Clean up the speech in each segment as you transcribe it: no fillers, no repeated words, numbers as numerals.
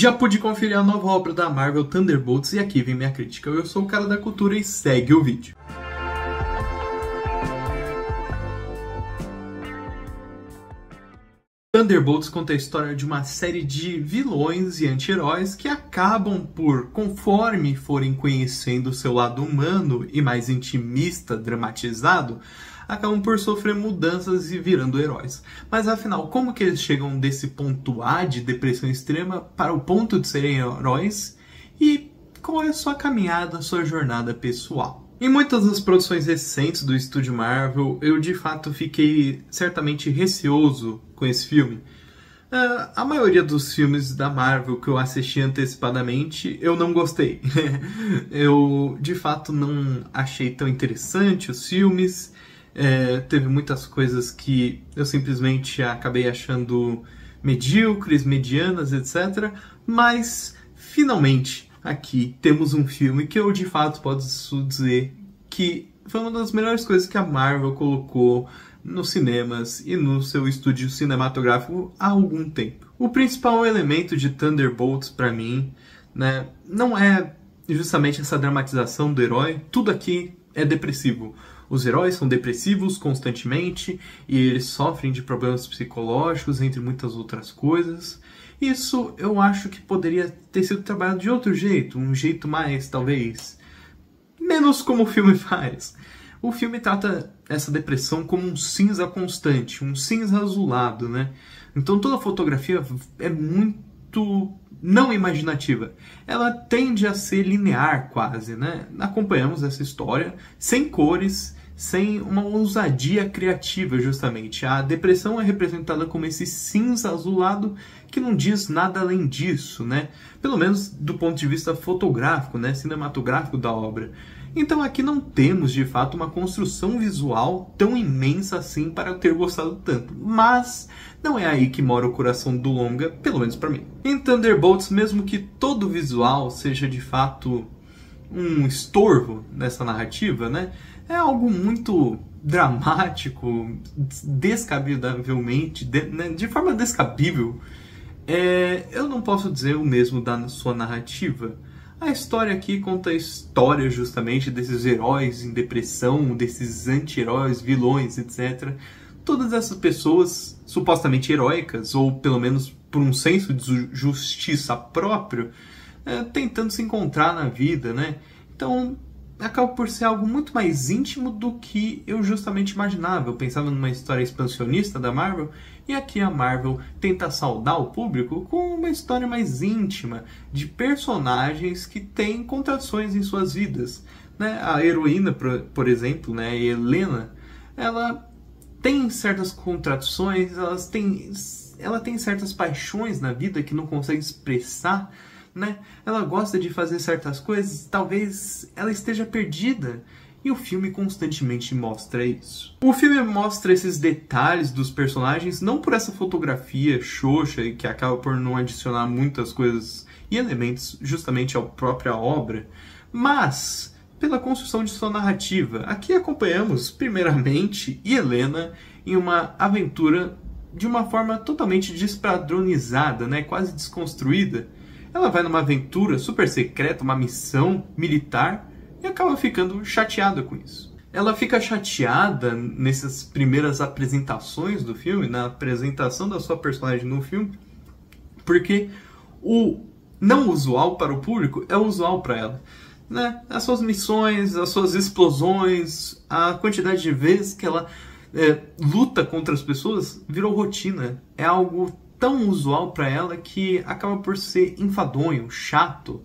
Já pude conferir a nova obra da Marvel, Thunderbolts, e aqui vem minha crítica. Eu sou o cara da cultura e segue o vídeo. Thunderbolts conta a história de uma série de vilões e anti-heróis que acabam por, conforme forem conhecendo o seu lado humano e mais intimista, dramatizado, acabam por sofrer mudanças e virando heróis. Mas afinal, como que eles chegam desse ponto A de depressão extrema para o ponto de serem heróis? E qual é a sua caminhada, a sua jornada pessoal? Em muitas das produções recentes do estúdio Marvel, eu de fato fiquei certamente receoso com esse filme. A maioria dos filmes da Marvel que eu assisti antecipadamente, eu não gostei. Eu de fato não achei tão interessante os filmes. Teve muitas coisas que eu simplesmente acabei achando medíocres, medianas, etc. Mas, finalmente, aqui temos um filme que eu de fato posso dizer que foi uma das melhores coisas que a Marvel colocou nos cinemas e no seu estúdio cinematográfico há algum tempo. O principal elemento de Thunderbolts para mim, né, não é justamente essa dramatização do herói. Tudo aqui é depressivo. Os heróis são depressivos constantemente e eles sofrem de problemas psicológicos, entre muitas outras coisas. Isso eu acho que poderia ter sido trabalhado de outro jeito, um jeito mais, talvez, menos como o filme faz. O filme trata essa depressão como um cinza constante, um cinza azulado, né? Então toda a fotografia é muito não imaginativa. Ela tende a ser linear quase, né? Acompanhamos essa história sem cores, sem uma ousadia criativa, justamente. A depressão é representada como esse cinza azulado que não diz nada além disso, né? Pelo menos do ponto de vista fotográfico, né? Cinematográfico da obra. Então aqui não temos, de fato, uma construção visual tão imensa assim para eu ter gostado tanto. Mas não é aí que mora o coração do longa, pelo menos para mim. Em Thunderbolts, mesmo que todo o visual seja de fato um estorvo nessa narrativa, né? É algo muito dramático, descabidavelmente, de forma descabível. Eu não posso dizer o mesmo da sua narrativa. A história aqui conta a história justamente desses heróis em depressão, desses anti-heróis, vilões, etc. Todas essas pessoas supostamente heróicas, ou pelo menos por um senso de justiça próprio, tentando se encontrar na vida, né? Então acaba por ser algo muito mais íntimo do que eu justamente imaginava. Eu pensava numa história expansionista da Marvel, e aqui a Marvel tenta saudar o público com uma história mais íntima, de personagens que têm contradições em suas vidas, né? A heroína, por exemplo, né, a Helena, ela tem certas contradições, ela tem certas paixões na vida que não consegue expressar, né? Ela gosta de fazer certas coisas, talvez ela esteja perdida, e o filme constantemente mostra isso. O filme mostra esses detalhes dos personagens não por essa fotografia xoxa e que acaba por não adicionar muitas coisas e elementos justamente à própria obra, mas pela construção de sua narrativa. Aqui acompanhamos primeiramente Helena em uma aventura de uma forma totalmente despadronizada, né? Quase desconstruída. Ela vai numa aventura super secreta, uma missão militar, e acaba ficando chateada com isso. Ela fica chateada nessas primeiras apresentações do filme, na apresentação da sua personagem no filme, porque o não usual para o público é usual para ela, né? As suas missões, as suas explosões, a quantidade de vezes que ela luta contra as pessoas virou rotina. É algo tão usual para ela que acaba por ser enfadonho, chato.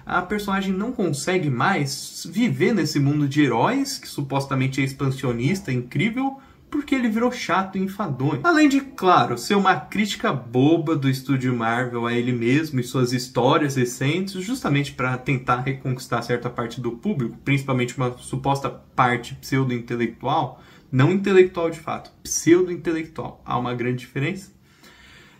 A personagem não consegue mais viver nesse mundo de heróis, que supostamente é expansionista, incrível, porque ele virou chato e enfadonho. Além de, claro, ser uma crítica boba do estúdio Marvel a ele mesmo e suas histórias recentes, justamente para tentar reconquistar certa parte do público, principalmente uma suposta parte pseudo-intelectual, não intelectual de fato, pseudo-intelectual. Há uma grande diferença.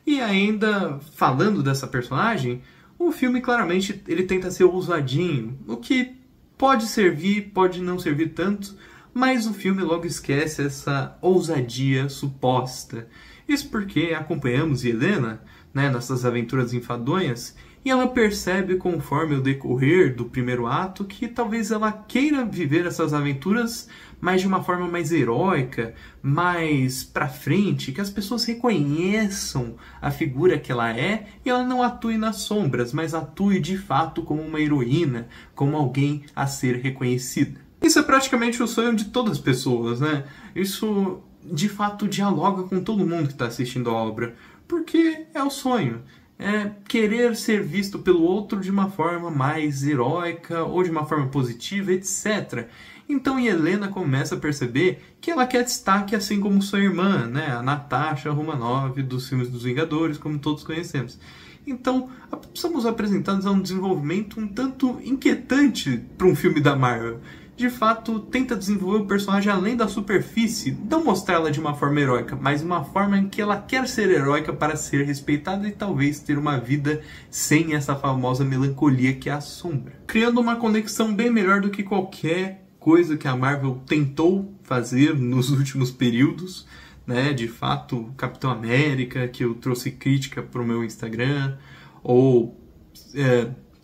E ainda, falando dessa personagem, o filme claramente ele tenta ser ousadinho, o que pode servir, pode não servir tanto, mas o filme logo esquece essa ousadia suposta. Isso porque acompanhamos Helena, né, nessas aventuras enfadonhas, E ela percebe, conforme o decorrer do primeiro ato, que talvez ela queira viver essas aventuras, mas de uma forma mais heróica, mais pra frente, que as pessoas reconheçam a figura que ela é e ela não atue nas sombras, mas atue de fato como uma heroína, como alguém a ser reconhecida. Isso é praticamente o sonho de todas as pessoas, né? Isso de fato dialoga com todo mundo que está assistindo a obra, porque é o sonho. É querer ser visto pelo outro de uma forma mais heróica ou de uma forma positiva, etc. Então Yelena começa a perceber que ela quer destaque assim como sua irmã, né? A Natasha Romanoff dos filmes dos Vingadores, como todos conhecemos. Então, somos apresentados a um desenvolvimento um tanto inquietante para um filme da Marvel. De fato, tenta desenvolver o personagem além da superfície, não mostrá-la de uma forma heróica, mas uma forma em que ela quer ser heróica para ser respeitada e talvez ter uma vida sem essa famosa melancolia que a assombra. Criando uma conexão bem melhor do que qualquer coisa que a Marvel tentou fazer nos últimos períodos, né? De fato, Capitão América, que eu trouxe crítica para o meu Instagram, ou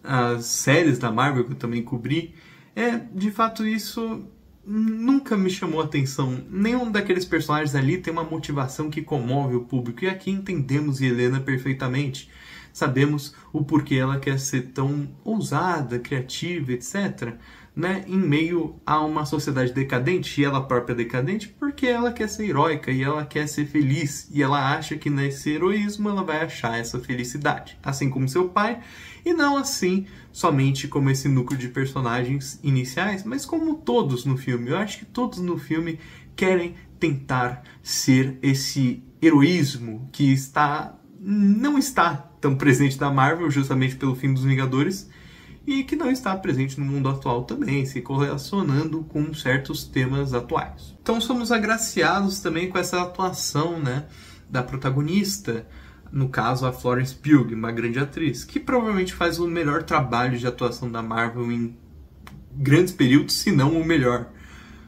as séries da Marvel que eu também cobri. De fato, isso nunca me chamou a atenção. Nenhum daqueles personagens ali tem uma motivação que comove o público. E aqui entendemos Yelena perfeitamente. Sabemos o porquê ela quer ser tão ousada, criativa, etc., né? Em meio a uma sociedade decadente, e ela própria decadente, porque ela quer ser heróica e ela quer ser feliz. E ela acha que nesse heroísmo ela vai achar essa felicidade. Assim como seu pai, e não assim somente como esse núcleo de personagens iniciais, mas como todos no filme. Eu acho que todos no filme querem tentar ser esse heroísmo que não está tão presente na Marvel, justamente pelo fim dos Vingadores, e que não está presente no mundo atual também, se correlacionando com certos temas atuais. Então somos agraciados também com essa atuação, né, da protagonista, no caso a Florence Pugh, uma grande atriz, que provavelmente faz o melhor trabalho de atuação da Marvel em grandes períodos, se não o melhor.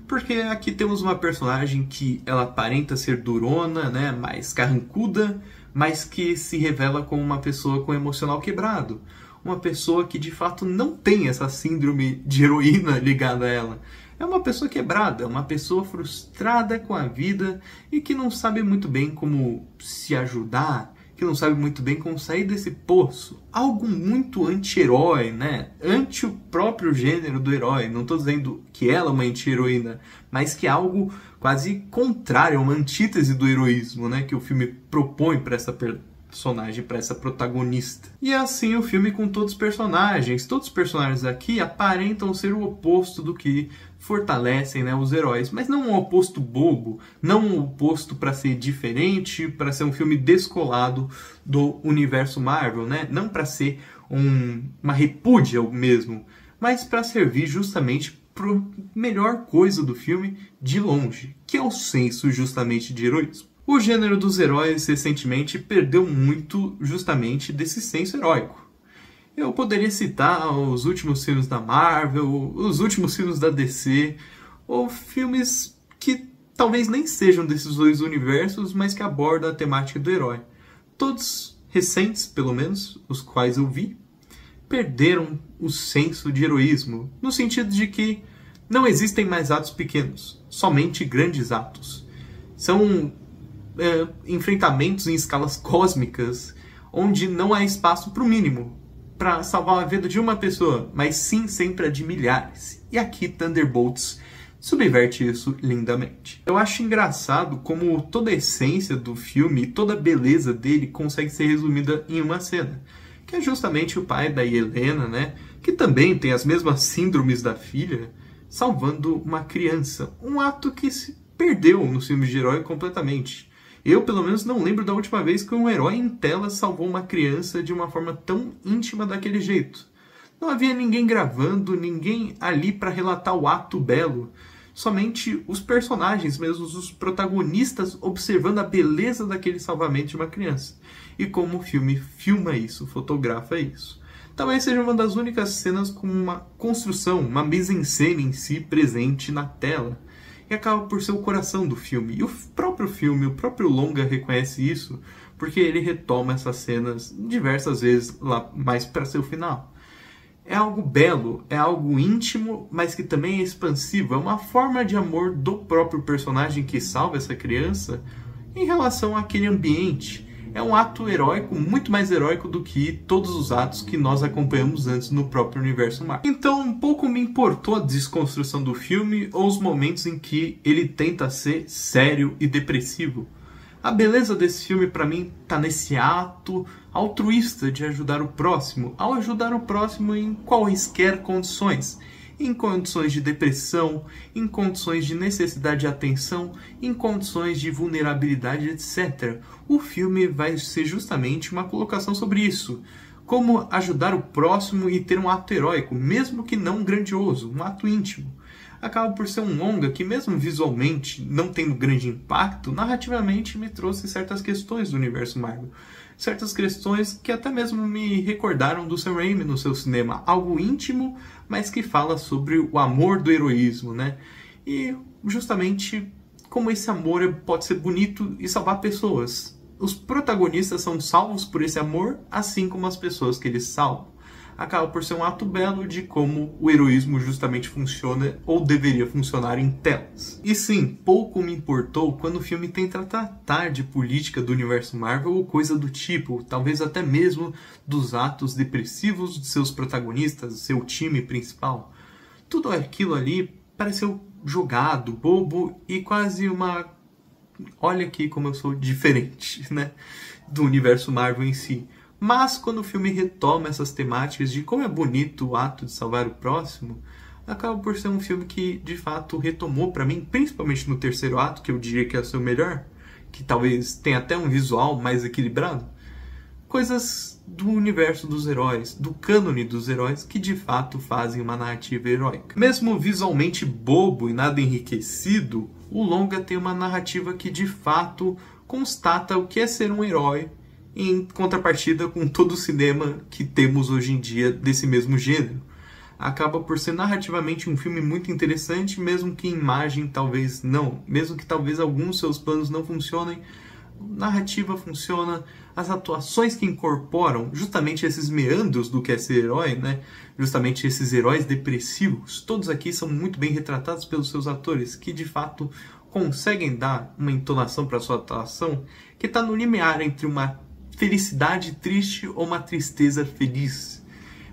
Porque aqui temos uma personagem que ela aparenta ser durona, né, mais carrancuda, mas que se revela como uma pessoa com emocional quebrado. Uma pessoa que de fato não tem essa síndrome de heroína ligada a ela. É uma pessoa quebrada, uma pessoa frustrada com a vida e que não sabe muito bem como se ajudar, que não sabe muito bem como sair desse poço. Algo muito anti-herói, né? Anti o próprio gênero do herói. Não estou dizendo que ela é uma anti-heroína, mas que é algo quase contrário, uma antítese do heroísmo, né? Que o filme propõe para essa personagem, para essa protagonista. E é assim o filme com todos os personagens. Todos os personagens aqui aparentam ser o oposto do que fortalecem, né, os heróis, mas não um oposto bobo, não um oposto para ser diferente, para ser um filme descolado do universo Marvel, né? Não para ser uma repúdia mesmo, mas para servir justamente para a melhor coisa do filme de longe, que é o senso justamente de heroísmo. O gênero dos heróis recentemente perdeu muito justamente desse senso heróico. Eu poderia citar os últimos filmes da Marvel, os últimos filmes da DC, ou filmes que talvez nem sejam desses dois universos, mas que abordam a temática do herói. Todos recentes, pelo menos, os quais eu vi, perderam o senso de heroísmo, no sentido de que não existem mais atos pequenos, somente grandes atos. São enfrentamentos em escalas cósmicas, onde não há espaço para o mínimo, para salvar a vida de uma pessoa, mas sim sempre a de milhares. E aqui Thunderbolts subverte isso lindamente. Eu acho engraçado como toda a essência do filme e toda a beleza dele consegue ser resumida em uma cena, que é justamente o pai da Yelena, né, que também tem as mesmas síndromes da filha, salvando uma criança. Um ato que se perdeu nos filmes de herói completamente. Eu, pelo menos, não lembro da última vez que um herói em tela salvou uma criança de uma forma tão íntima daquele jeito. Não havia ninguém gravando, ninguém ali para relatar o ato belo. Somente os personagens mesmos, os protagonistas, observando a beleza daquele salvamento de uma criança. E como o filme filma isso, fotografa isso. Talvez seja uma das únicas cenas com uma construção, uma mise-en-scène em si presente na tela. E acaba por ser o coração do filme. E o próprio filme, o próprio longa reconhece isso, porque ele retoma essas cenas diversas vezes lá mais para seu final. É algo belo, é algo íntimo, mas que também é expansivo. É uma forma de amor do próprio personagem que salva essa criança em relação àquele ambiente. É um ato heróico, muito mais heróico do que todos os atos que nós acompanhamos antes no próprio universo Marvel. Então, um pouco me importou a desconstrução do filme ou os momentos em que ele tenta ser sério e depressivo. A beleza desse filme, para mim, tá nesse ato altruísta de ajudar o próximo, ao ajudar o próximo em quaisquer condições. Em condições de depressão, em condições de necessidade de atenção, em condições de vulnerabilidade, etc. O filme vai ser justamente uma colocação sobre isso. Como ajudar o próximo e ter um ato heróico, mesmo que não grandioso, um ato íntimo. Acaba por ser um longa que, mesmo visualmente não tendo grande impacto, narrativamente me trouxe certas questões do universo Marvel. Certas questões que até mesmo me recordaram do Sam Raimi no seu cinema. Algo íntimo, mas que fala sobre o amor do heroísmo, né? E justamente como esse amor pode ser bonito e salvar pessoas. Os protagonistas são salvos por esse amor, assim como as pessoas que eles salvam. Acaba por ser um ato belo de como o heroísmo justamente funciona ou deveria funcionar em telas. E sim, pouco me importou quando o filme tenta tratar de política do universo Marvel ou coisa do tipo, talvez até mesmo dos atos depressivos de seus protagonistas, seu time principal. Tudo aquilo ali pareceu jogado, bobo e quase uma... Olha aqui como eu sou diferente, né? Do universo Marvel em si. Mas quando o filme retoma essas temáticas de como é bonito o ato de salvar o próximo, acaba por ser um filme que, de fato, retomou para mim, principalmente no terceiro ato, que eu diria que é o seu melhor, que talvez tenha até um visual mais equilibrado, coisas do universo dos heróis, do cânone dos heróis, que de fato fazem uma narrativa heróica. Mesmo visualmente bobo e nada enriquecido, o longa tem uma narrativa que de fato constata o que é ser um herói, em contrapartida com todo o cinema que temos hoje em dia desse mesmo gênero. Acaba por ser narrativamente um filme muito interessante, mesmo que em imagem talvez não, mesmo que talvez alguns seus planos não funcionem, a narrativa funciona, as atuações que incorporam justamente esses meandros do que é ser herói, né? Justamente esses heróis depressivos, todos aqui são muito bem retratados pelos seus atores, que de fato conseguem dar uma entonação para sua atuação que está no limiar entre uma felicidade triste ou uma tristeza feliz.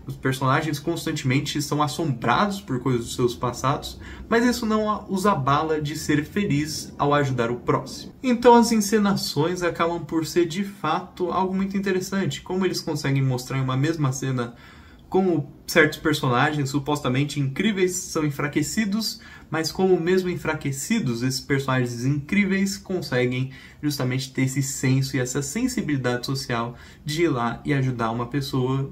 Os personagens constantemente são assombrados por coisas dos seus passados, mas isso não os abala de ser feliz ao ajudar o próximo. Então as encenações acabam por ser de fato algo muito interessante, como eles conseguem mostrar em uma mesma cena como certos personagens supostamente incríveis são enfraquecidos, mas como mesmo enfraquecidos, esses personagens incríveis conseguem justamente ter esse senso e essa sensibilidade social de ir lá e ajudar uma pessoa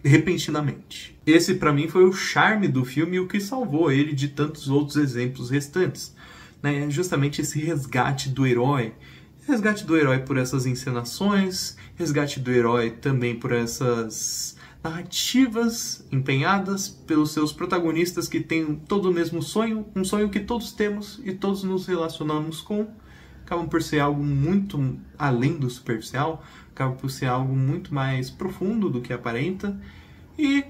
repentinamente. Esse para mim foi o charme do filme e o que salvou ele de tantos outros exemplos restantes, né? Justamente esse resgate do herói. Resgate do herói por essas encenações, resgate do herói também por essas narrativas empenhadas pelos seus protagonistas que têm todo o mesmo sonho, um sonho que todos temos e todos nos relacionamos com. Acabam por ser algo muito além do superficial, acaba por ser algo muito mais profundo do que aparenta e,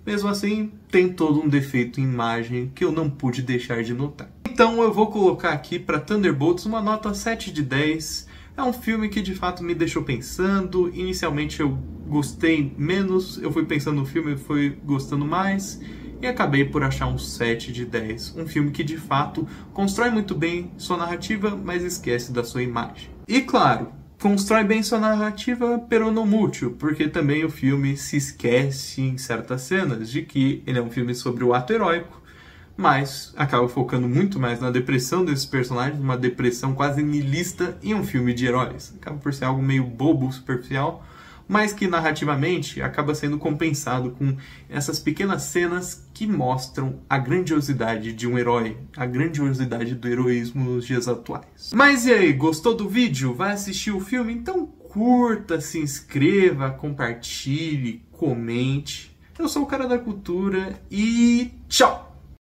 mesmo assim, tem todo um defeito em imagem que eu não pude deixar de notar. Então eu vou colocar aqui para Thunderbolts uma nota 7 de 10. É um filme que de fato me deixou pensando. Inicialmente eu gostei menos, eu fui pensando no filme e fui gostando mais, e acabei por achar um 7 de 10. Um filme que de fato constrói muito bem sua narrativa, mas esquece da sua imagem. E claro, constrói bem sua narrativa, pero não mútil, porque também o filme se esquece em certas cenas de que ele é um filme sobre o ato heróico, mas acaba focando muito mais na depressão desses personagens, uma depressão quase niilista em um filme de heróis. Acaba por ser algo meio bobo, superficial, mas que narrativamente acaba sendo compensado com essas pequenas cenas que mostram a grandiosidade de um herói, a grandiosidade do heroísmo nos dias atuais. Mas e aí, gostou do vídeo? Vai assistir o filme? Então curta, se inscreva, compartilhe, comente. Eu sou o Cara da Cultura e tchau!